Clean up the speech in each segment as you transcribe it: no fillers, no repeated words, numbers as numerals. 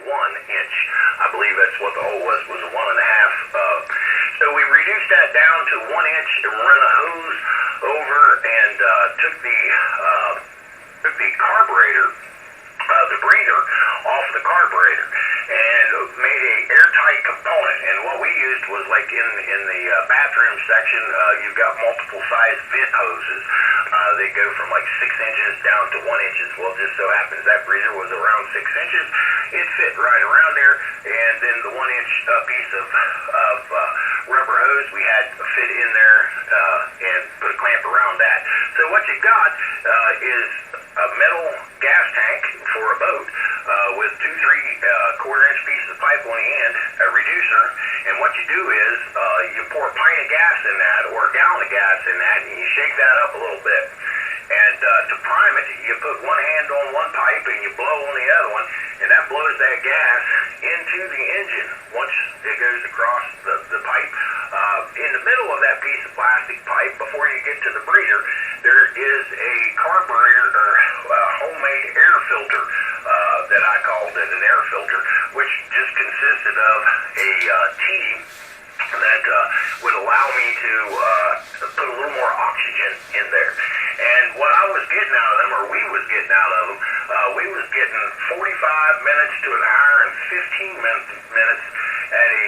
1 inch. I believe that's what the hole was a 1.5. So we reduced that down to 1 inch and run a hose over and took the carburetor, the breather, off the carburetor and made a airtight component. And what we used was like in the bathroom section, you've got multiple size vent hoses. They go from like 6 inches down to 1 inch. Well, it just so happens that breather was around 6 inches. It fit right around there, and then the 1 inch piece of rubber hose we had fit in there and put a clamp around that. So what you got is a metal gas tank for a boat with 2 3/4-inch pieces of pipe on the end, a reducer, and what you do is you pour a pint of gas in that or a gallon of gas in that, and you shake that up a little bit. And to prime it, you put one hand on one pipe and you blow on the other one, and that blows that gas into the engine once it goes across the pipe. In the middle of that piece of plastic pipe, before you get to the breather, there is a carburetor or homemade air filter that I called it an air filter, which just consisted of a team that would allow me to put a little more oxygen in there. And what I was getting out of them, or we was getting out of them, we was getting 45 minutes to an hour and 15 minutes at a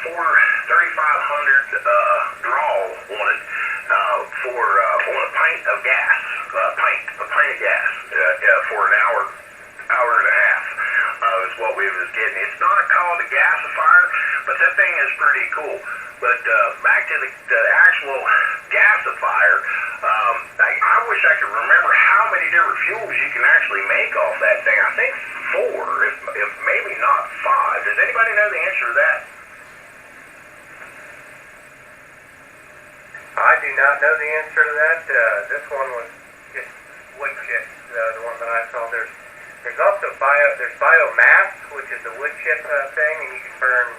3500 draw on it for on a pint of gas, a pint of gas for an hour and a half is what we was getting. It's not called a gasifier, but that thing is pretty cool. But back to the actual gasifier, I wish I could remember how many different fuels you can actually make off that thing. I think 4, if maybe not 5. Does anybody know the answer to that? I do not know the answer to that. This one was just wood chips, the one that I saw. There's also biomass, which is the wood chip thing, and you can burn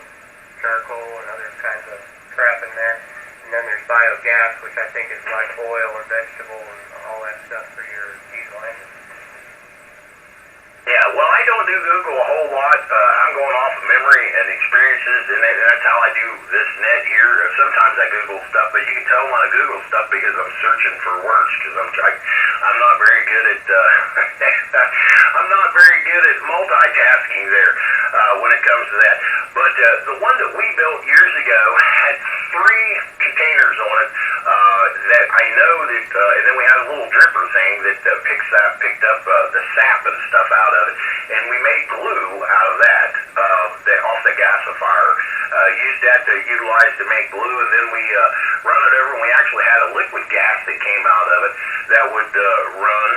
charcoal and other kinds of crap in there. And then there's biogas, which I think is like oil and vegetable and all that stuff for your diesel engine. Yeah, well, I don't do Google a whole lot. I'm going off of memory and experiences, and that's how I do this net here. Sometimes I Google stuff, but you can tell when I Google stuff because I'm searching for words, because I'm not very good at I'm not very good at multitasking there when it comes to that. But the one that we built years ago had 3 containers on it that I know that, and then we had a little dripper thing that picked up the sap and stuff out of it, and we made glue out of that off the gasifier. Used that to utilize to make glue, and then we run it over, and we actually had a liquid gas that came out of it that would run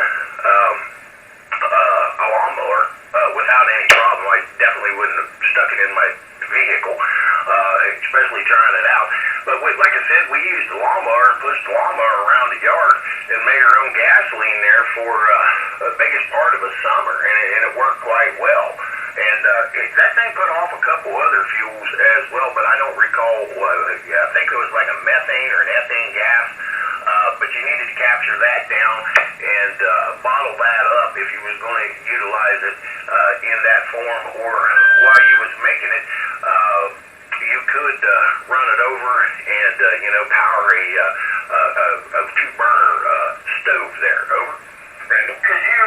a lawnmower without any problem. I definitely wouldn't have stuck it in my vehicle, especially trying it out. But like I said, we used the lawnmower and pushed the lawnmower around the yard and made our own gasoline there for the biggest part of a summer, and it worked quite well. And that thing put off a couple other fuels as well, but I don't recall. I think it was like a methane or an ethane gas, but you needed to capture that down and bottle that up if you was going to utilize it in that form, or while you was making it, you could run it over and power a 2-burner stove there. Over. Brandon, could you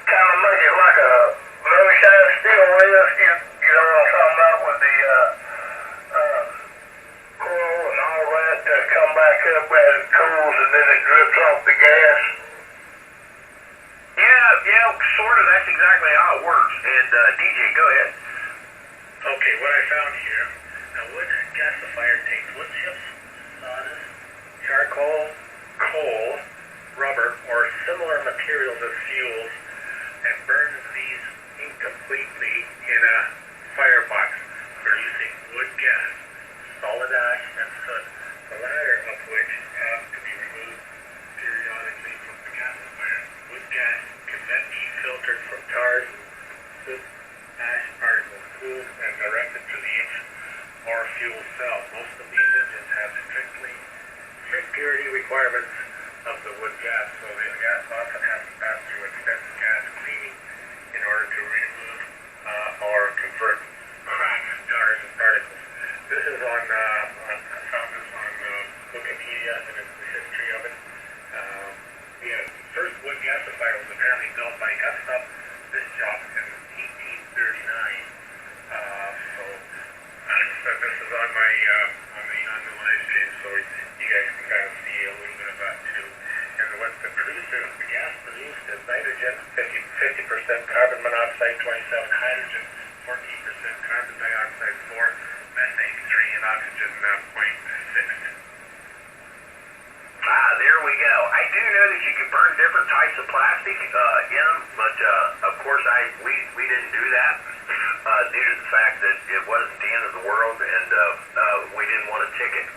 kind of make it like a moonshine steel lift? You know what I'm talking about, with the coil and all that to come back up as it cools and then it drips off the gas? Yeah, sort of. That's exactly how it works. And DJ, go ahead. Okay, what I found here, a wood gasifier takes wood chips, sawdust, charcoal, coal, rubber, or similar materials as fuels, and burns these incompletely in a firebox, producing wood gas, solid ash, and soot, the latter of which have to be removed periodically from the gasifier. Wood gas can then be filtered from tars, soot, ash particles, cooled, and directed to the engine or fuel cell. Most of these engines have strict purity requirements of the wood gas, so the gas often has to pass through extensive gas cleaning in order to remove or for cracked stars and particles. This is on, I found this on Wikipedia, and it's the history of it. The first wood gasifier was apparently built by Gustav this job in 1839. So this is on my on the live stream, so you guys can kind of see a little bit of that too. And what the gas produced is nitrogen, 50% carbon monoxide, 27 hydrogen, 14% carbon dioxide, 4 methane, 3 and oxygen, 0.6. There we go. I do know that you can burn different types of plastic in them, but of course we didn't do that due to the fact that it wasn't the end of the world, and we didn't want a ticket.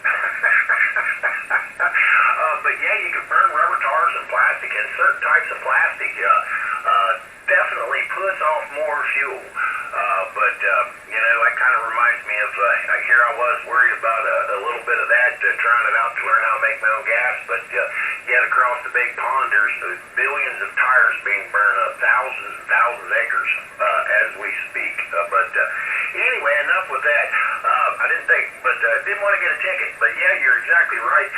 But yeah, you can burn rubber tars and plastic, and certain types of plastic definitely puts off more fuel. But you know, that kind of reminds me of here I was worried about a little bit of that, trying it out to learn how to make my own gas. But yet across the big pond, there's billions of tires being burned up, thousands and thousands of acres as we speak. But anyway, enough with that. I didn't want to get a ticket. But yeah, you're exactly right.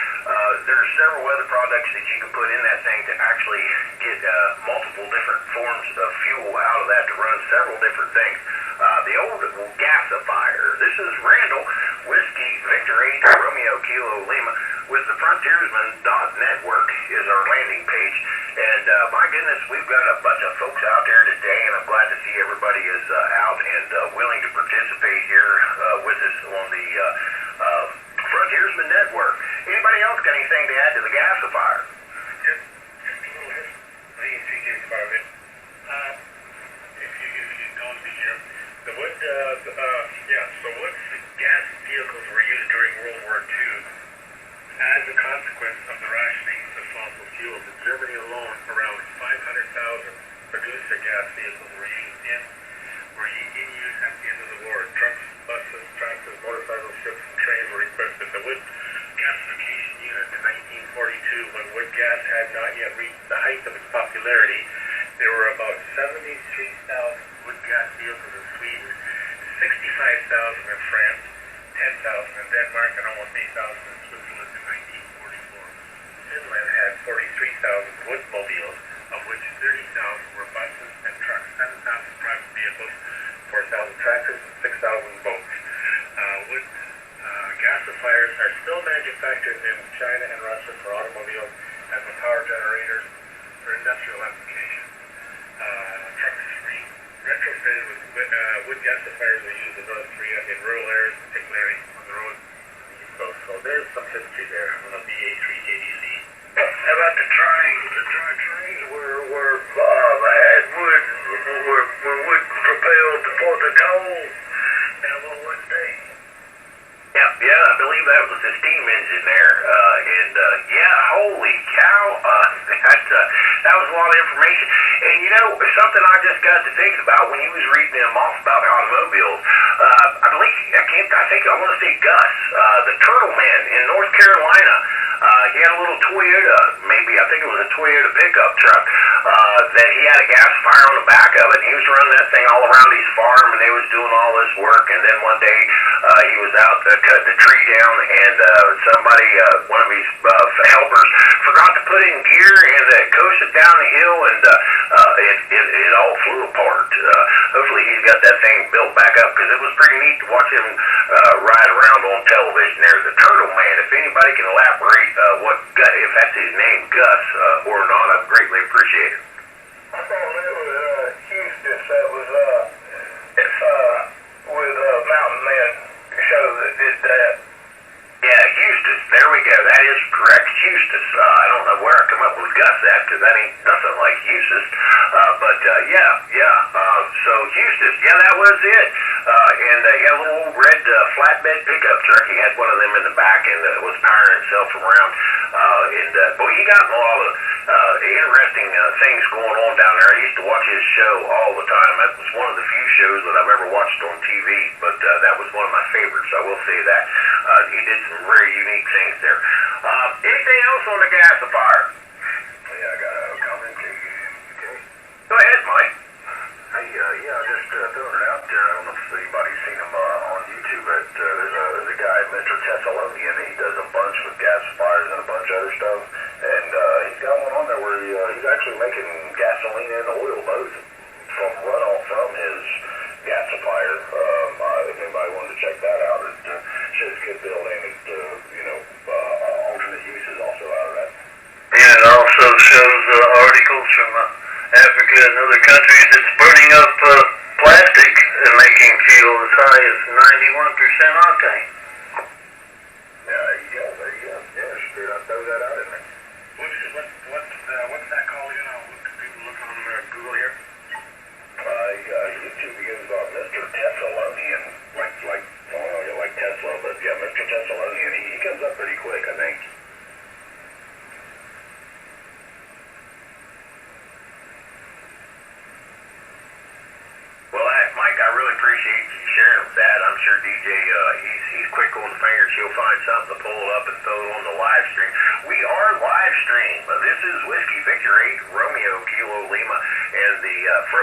There's several other products that you can put in that thing to actually get multiple different forms of fuel out of that to run several different things. The old gasifier. This is Randall, Whiskey, Victor 8, Romeo, Kilo, Lima, with the frontiersman.network is our landing page. And my goodness, we've got a bunch of folks out there today, and I'm glad to see everybody is out and willing to participate here with us on the Frontiersman Network. Anybody else got anything to add to the gasifier? Just a little history about it. If you don't be here, the wood gas vehicles were used during World War II as a consequence of the rationing of fossil fuels. In Germany alone, around 500,000 producer gas vehicles were in use at the end of the war. Trucks, buses, tractors, motorcycles, ships, and trains were equipped with the wood gasification unit. In 1942, when wood gas had not yet reached the height of its popularity, there were about 73,000 wood gas vehicles in Sweden, 65,000 in France, 10,000 in Denmark, and almost 8,000 in Switzerland in 1944. Finland had 43,000 woodmobiles, of which 30,000 were buses and trucks, 7,000 private vehicles, 4,000 tractors, and 6,000 boats. Wood gasifiers are still manufactured in China and Russia for automobiles and for power generators for industrial applications. Trucks retrofitted with wood gasifiers are used in North Korea in rural areas, particularly on the road on the East Coast. So there's some history there on the BA3 ADC. How about the trains? The trains were had wood propelled for the coal. Now what was they? Yeah, I believe that was the steam engine there. Yeah, holy cow, that was a lot of information. And you know, something I just got to think about when he was reading them off about automobiles. I want to say Gus, the Turtle Man in North Carolina. He had a little Toyota, I think it was a Toyota pickup truck, that he had a gasifier on the back of it. And he was running that thing all around his farm, and they was doing all this work. And then one day, he was out cutting a tree down, and somebody, one of his helpers, forgot to put in gear, and it coasted down the hill, and it all flew apart. Hopefully he's got that thing built back up, because it was pretty neat to watch him ride around on television. There's the Turtle Man. If anybody can elaborate if that's his name, Gus, or not, I'd greatly appreciate it. I thought it was Houston that was with Mountain Man show that did that. Yeah, Eustis. There we go. That is correct. Eustis. I don't know where I come up with Gus at, because that ain't nothing like Eustis. So Eustis, that was it. And he had a little red flatbed pickup truck. He had one of them in the back, and was powering himself around. Boy, he got a lot of interesting things going on down there. I used to watch his show all the time. That was one of the few shows that I've ever watched on TV, but that was one of my favorites. I will say that. He did some very unique things there. Anything else on the gasifier? Yeah, I got a comment to you. Okay. Go ahead, Mike. Hey, just throwing it out there. I don't know if the making fuel as high as 91% octane. There you go. Yeah, sure. I'll throw that out in there. What's that called again? I'll people look on Google here. YouTube begins about Mr. Thessalonian, like Tesla, but yeah, Mr. Thessalonian, he comes up pretty quick, I think. Well, Mike, I really appreciate you sharing that. I'm sure DJ, he's quick on the fingers. He'll find something to pull it up and throw it on the live stream. We are live stream. This is Whiskey Victor 8, Romeo Kilo Lima, and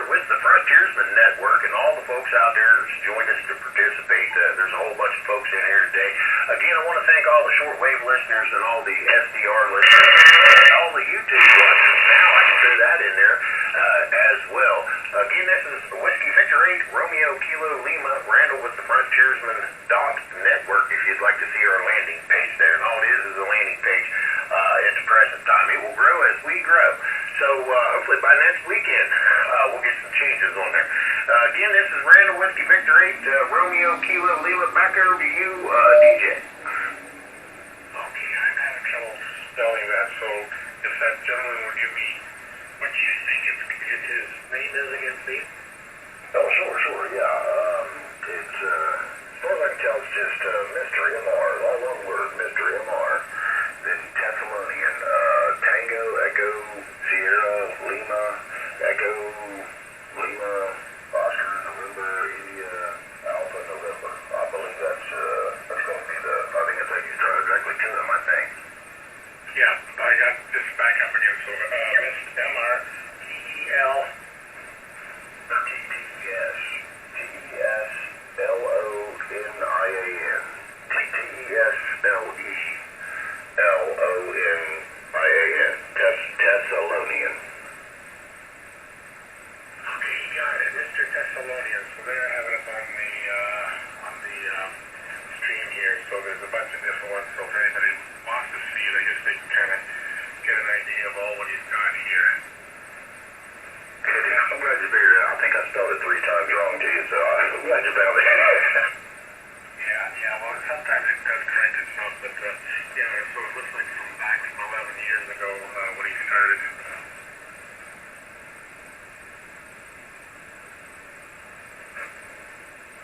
with the Frontiersman Network, and all the folks out there who's joined us to participate. There's a whole bunch of folks in here today. Again, I want to thank all the shortwave listeners and all the SDR listeners and all the YouTube listeners. Now I can throw that in there as well. Again, this is Whiskey Victor 8, Romeo Kilo Lima, Randall with the Frontiersman.network. If you'd like to see our landing page there, and all it is a landing page at the present time. It will grow as we grow. So hopefully by next weekend we'll get some changes on there. Again, this is Randall Whiskey Victor 8, Romeo Kilo Lima. Back over to you, DJ. Okay, I'm having trouble spelling that, so if that gentleman would give me what you think his name is again, Steve? Oh, sure, yeah. It's, as far as I can tell, it's just Mr. MR, all one word, Mr. MR. Then Thessalonian, Tango, Echo, Sierra, Lima, Echo, Lima, Oscar, November, India, Alpha, November. I believe that's going to be I think it's like he's trying directly to them, I think. Yeah, I got this back up again, so Mr. MR, TEL. Thessalonian. Thessalonian. Okay, you got it, Mr. Thessalonian. So there I have it up on the stream here. So there's a bunch of different ones. So if anybody wants to see it, I guess they can kind of get an idea of all what he's got here. I'm glad you figured it out. I think I spelled it 3 times wrong to you, so I'm glad you found it. Yeah, well, sometimes it does correct itself, but yeah, so it looks like from back from 11 years ago when he started.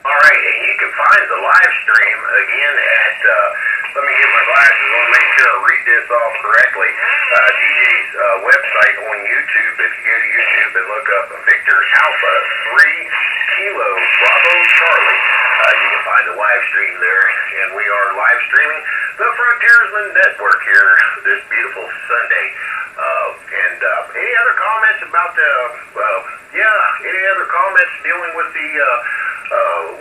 All right, and you can find the live stream again at, let me get my glasses on, make sure I read this off correctly. DJ's website on YouTube. If you go to YouTube and look up Victor Alpha 3 Kilo Bravo Charlie, you can find the live stream there. And we are live streaming the Frontiersman Network here this beautiful Sunday. And any other comments about any other comments dealing with the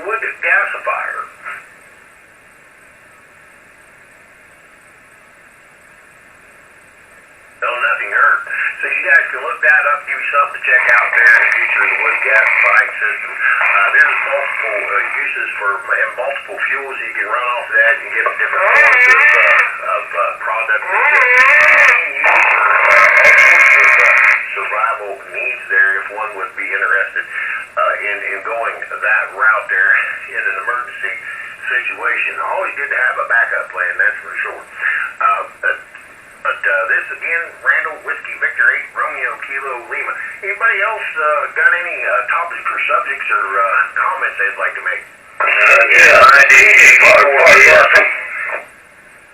wood gasifier? No, nothing hurt. So you guys can look that up, give you something to check out there in the future of the wood gasifying system. There's multiple uses and multiple fuels you can run off that and get different forms of products that you can use for all sorts of survival needs there if one would be interested in going that route there in an emergency situation. Always good to have a backup plan, that's for sure. But this again, Randall Whiskey Victor 8 Romeo Kilo Lima. Anybody else got any topics or subjects or comments they'd like to make?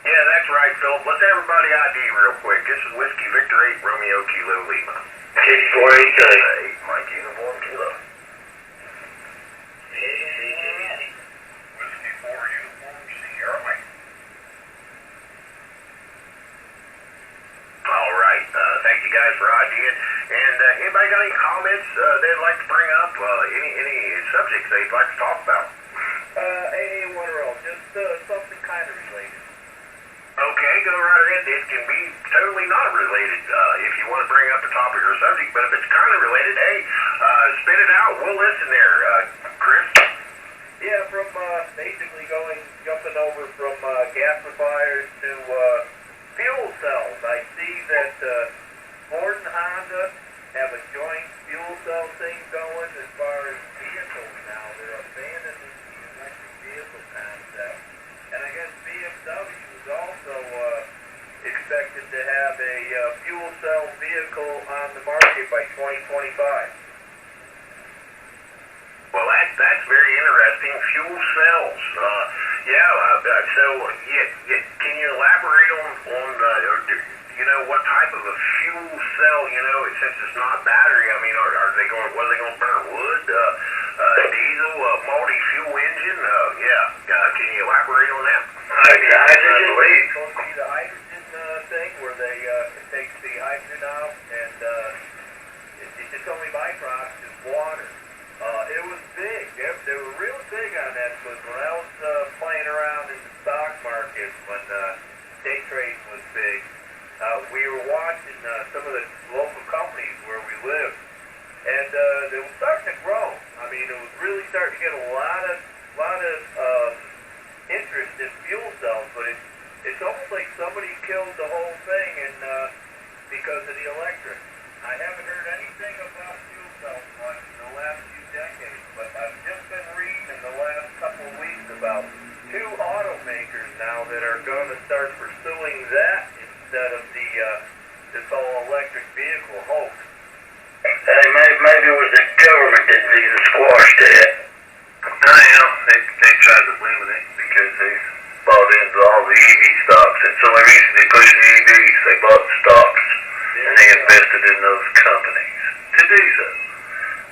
Yeah, that's right, Philip. Let's everybody ID real quick. This is Whiskey Victor 8 Romeo Kilo Lima. 6483. 8 Mike Uniform Kilo. Whiskey 4 Uniform Sierra Mike. All right. Thank you guys for IDing. And anybody got any comments they'd like to bring up? Any subjects they'd like to talk about? Hey, Waterall, just something kind of related. Okay, go right ahead. It can be totally not related if you want to bring up a topic or subject, but if it's kind of related, hey, spit it out. We'll listen there, Chris. Yeah, from basically jumping over from gasifiers to fuel cells. I see that Ford and Honda have a joint fuel cell thing going as far as vehicles now. They're a that's very interesting. Fuel cells. Can you elaborate on what type of a fuel cell? Since it's not battery. I mean, are they going? What are they going to burn? Wood, diesel, multi-fuel engine? Can you elaborate on that? Hydrogen. It's supposed to be the hydrogen thing where they it takes the hydrogen out and it's only byproduct is water. It was big. They were real big on that. But when I was playing around in the stock market when day trading was big, we were watching some of the local companies where we lived, and they were starting to grow. I mean, it was really starting to get a lot of interest in fuel cells, but it's almost like somebody killed the whole thing and because of the electric. I haven't heard anything about fuel cells much in the last few decades, but I've just been reading in the last couple of weeks about 2 automakers now that are going to start pursuing that instead of this whole electric vehicle hoax. Hey, maybe it was the government that even squashed that. They tried to limit it Because they bought into all the EV stocks. That's the only reason they pushed the EVs. They bought the stocks and they invested in those companies to do so.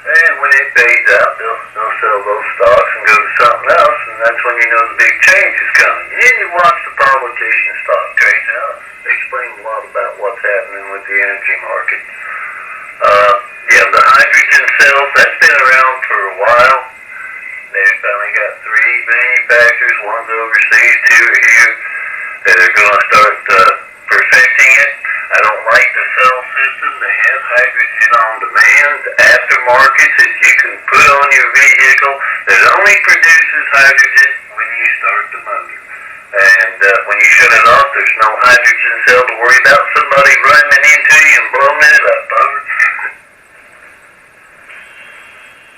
And when it pays out, they'll sell those stocks and go to something else, and that's when you know the big change is coming. And then you watch the politician stock trades out. They explain a lot about what's happening with the energy market. The hydrogen cells, that's been around for a while. They've finally got 3 manufacturers, one's overseas, 2 are here, that are going to start perfecting it. I don't like the cell system. They have hydrogen on demand, aftermarket that you can put on your vehicle that only produces hydrogen when you start the motor. And when you shut it off, there's no hydrogen cell to worry about somebody running into you and blowing it up.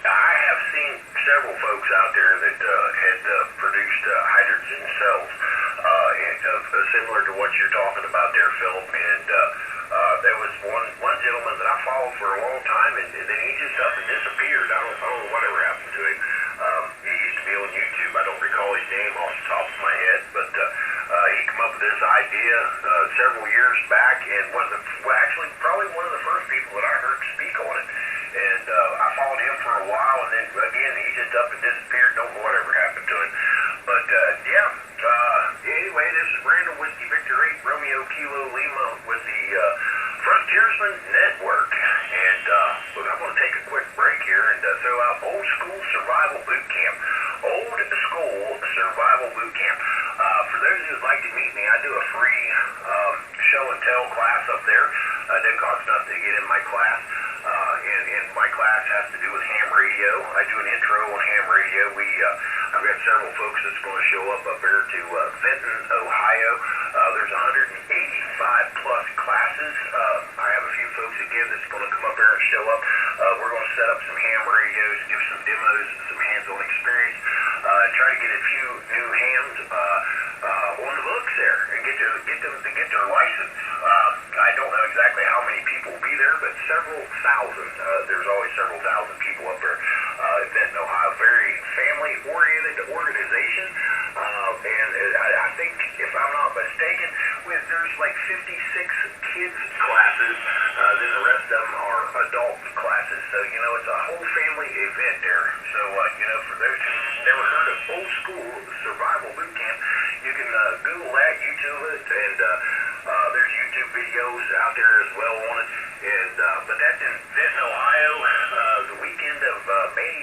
I have seen several folks out there that had produced hydrogen cells, similar to what you're talking about there, Philip. And there was one gentleman that I followed for a long time, and then he just up and disappeared. I don't know whatever happened to him. He used to be on YouTube. I don't recall his name off the top of my head, but he came up with this idea several years back, and actually probably one of the first people that I heard speak on it. And I followed him for a while, and then again he just up and disappeared. Don't know whatever happened to him. But anyway, this is Randall Whiskey Victor 8 Romeo Kilo Lima with the Frontiersman Network, and look, I'm going to take a quick break here and throw out Old School Survival Boot Camp. Old School Survival Boot Camp. For those who'd like to meet me, I do a free show and tell class up there. It doesn't cost nothing to get in my class. And my class has to do with ham radio. I do an intro on ham radio. I've got several folks that's going to show up there to Benton, Ohio. There's 185 plus classes. I have a few folks again that's going to come up there and show up. We're going to set up some ham radios, give some demos, some hands-on experience, try to get a few new hams on the books there and get their license. I don't know exactly how many people will be there, but several thousand. There's always several thousand people up there. Benton, Ohio, very family-oriented organization, and I think, if I'm not mistaken, there's like 56 kids classes. Then the rest of them are adult classes. So it's a whole family event there. So for those who've never heard of Old School Survival Boot Camp, you can Google that, YouTube it, and there's YouTube videos out there as well on it. And but that's in Benton, Ohio, the weekend of May